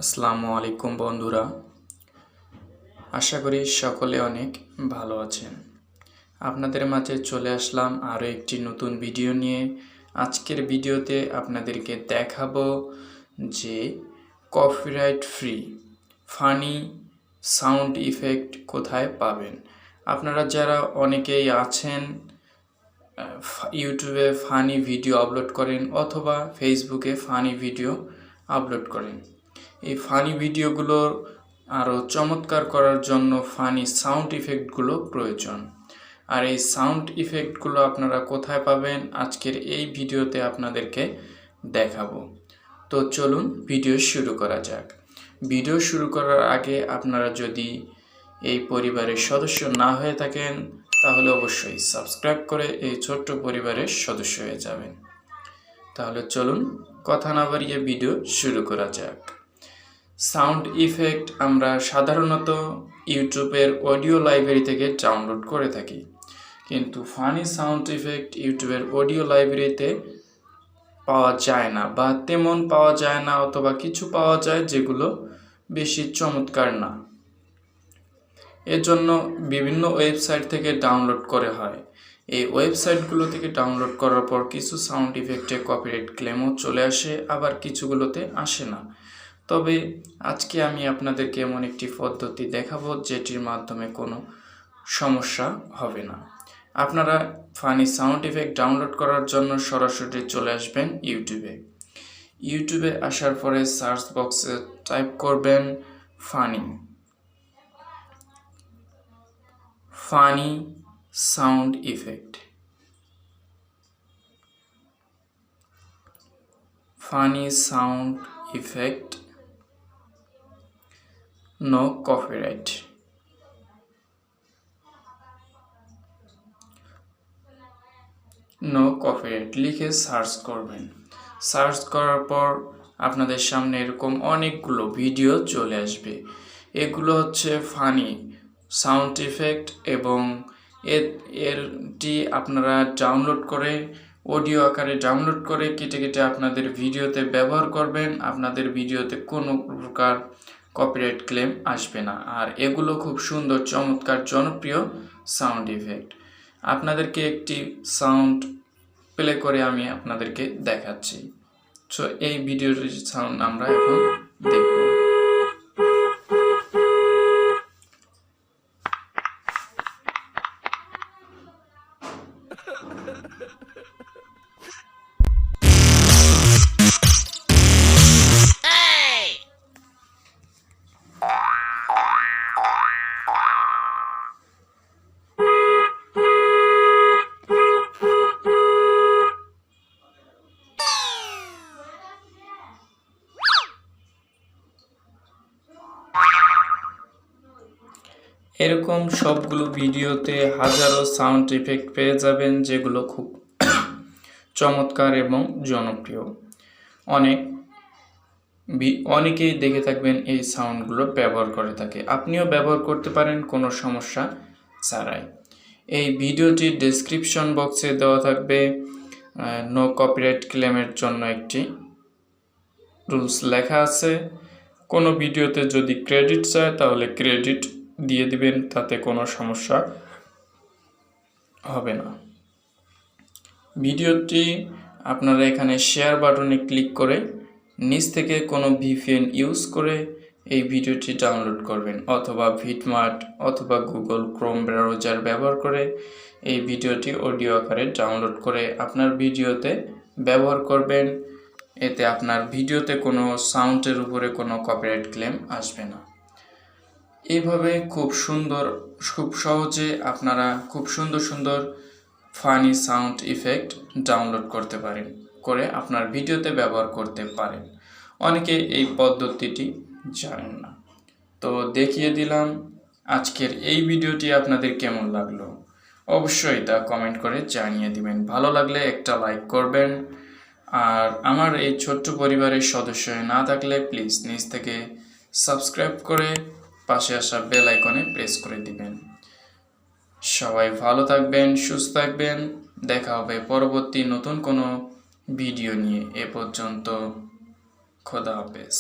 আসসালামু আলাইকুম বন্ধুরা, আশা করি সকলে অনেক ভালো আছেন। আপনাদের মাঝে চলে আসলাম আরও একটি নতুন ভিডিও নিয়ে। আজকের ভিডিওতে আপনাদেরকে দেখাবো যে copyright free funny sound effect কোথায় পাবেন। আপনারা যারা অনেকেই আছেন ইউটিউবে ফানি ভিডিও আপলোড করেন অথবা ফেসবুকে ফানি ভিডিও আপলোড করেন, এই ফানি ভিডিওগুলো আরও চমৎকার করার জন্য ফানি সাউন্ড ইফেক্টগুলো প্রয়োজন। আর এই সাউন্ড ইফেক্টগুলো আপনারা কোথায় পাবেন আজকের এই ভিডিওতে আপনাদেরকে দেখাবো। তো চলুন ভিডিও শুরু করা যাক। ভিডিও শুরু করার আগে আপনারা যদি এই পরিবারের সদস্য না হয়ে থাকেন তাহলে অবশ্যই সাবস্ক্রাইব করে এই ছোট্ট পরিবারের সদস্য হয়ে যাবেন। তাহলে চলুন কথা না বাড়িয়ে ভিডিও শুরু করা যাক। সাউন্ড ইফেক্ট আমরা সাধারণত ইউটিউবের অডিও লাইব্রেরি থেকে ডাউনলোড করে থাকি, কিন্তু ফানি সাউন্ড ইফেক্ট ইউটিউবের অডিও লাইব্রেরিতে পাওয়া যায় না, বা তেমন পাওয়া যায় না, অথবা কিছু পাওয়া যায় যেগুলো বেশি চমৎকার না। এজন্য বিভিন্ন ওয়েবসাইট থেকে ডাউনলোড করে হয়। এই ওয়েবসাইটগুলো থেকে ডাউনলোড করার পর কিছু সাউন্ড ইফেক্টে কপিরাইট ক্লেমও চলে আসে, আবার কিছুগুলোতে আসে না। তবে আজকে আমি আপনাদেরকে এমন একটি পদ্ধতি দেখাবো যেটির মাধ্যমে কোনো সমস্যা হবে না। আপনারা ফানি সাউন্ড ইফেক্ট ডাউনলোড করার জন্য সরাসরি চলে আসবেন ইউটিউবে আসার পরে সার্চ বক্সে টাইপ করবেন funny sound effect, funny sound effect, no copyright. No copyright লিখে সার্চ করবেন। সার্চ করার পর আপনাদের সামনে এরকম অনেকগুলো ভিডিও চলে আসবে। এগুলো হচ্ছে ফানি সাউন্ড ইফেক্ট, এবং এরটি আপনারা ডাউনলোড করে অডিও আকারে ডাউনলোড করে কেটে কেটে আপনাদের ভিডিওতে ব্যবহার করবেন। আপনাদের ভিডিওতে কোনো প্রকার কপিরাইট ক্লেম আসবে না। আর এগুলো খুব সুন্দর, চমৎকার, জনপ্রিয় সাউন্ড ইফেক্ট। আপনাদেরকে একটি সাউন্ড প্লে করে আমি আপনাদেরকে দেখাচ্ছি। সো এই ভিডিওর সাউন্ড আমরা এখন দেখব। এরকম সবগুলো ভিডিওতে হাজারো সাউন্ড ইফেক্ট পেয়ে যাবেন, যেগুলো খুব চমৎকার এবং জনপ্রিয়। অনেকেই দেখে থাকবেন এই সাউন্ডগুলো ব্যবহার করে থাকে। আপনিও ব্যবহার করতে পারেন কোনো সমস্যা ছাড়াই। এই ভিডিওটির ডেসক্রিপশন বক্সে দেওয়া থাকবে নো কপিরাইট ক্লেমের জন্য একটি রুলস লেখা আছে। কোনো ভিডিওতে যদি ক্রেডিট চায় তাহলে ক্রেডিট দিয়ে দিবেন, তাতে কোনো সমস্যা হবে না। ভিডিওটি আপনারা এখানে শেয়ার বাটনে ক্লিক করে নিচ থেকে কোনো VPN ইউজ করে এই ভিডিওটি ডাউনলোড করবেন, অথবা ভিটমার্ট অথবা গুগল ক্রোম ব্রাউজার ব্যবহার করে এই ভিডিওটি অডিও আকারে ডাউনলোড করে আপনার ভিডিওতে ব্যবহার করবেন। এতে আপনার ভিডিওতে কোনো সাউন্ডের উপরে কোনো কপিরাইট ক্লেম আসবে না। এইভাবে খুব সহজে আপনারা খুব সুন্দর ফানি সাউন্ড ইফেক্ট ডাউনলোড করতে পারেন, করে আপনার ভিডিওতে ব্যবহার করতে পারেন। অনেকে এই পদ্ধতিটি জানেন না, তো দেখিয়ে দিলাম। আজকের এই ভিডিওটি আপনাদের কেমন লাগলো অবশ্যই তা কমেন্ট করে জানিয়ে দিবেন। ভালো লাগলে একটা লাইক করবেন, আর আমার এই ছোট্ট পরিবারের সদস্য না থাকলে প্লিজ নিচ থেকে সাবস্ক্রাইব করে পাশে আসা বেল আইকনে প্রেস করে দিবেন। সবাই ভালো থাকবেন, সুস্থ থাকবেন। দেখা হবে পরবর্তী নতুন কোনো ভিডিও নিয়ে। এ পর্যন্ত খোদা হাফেজ।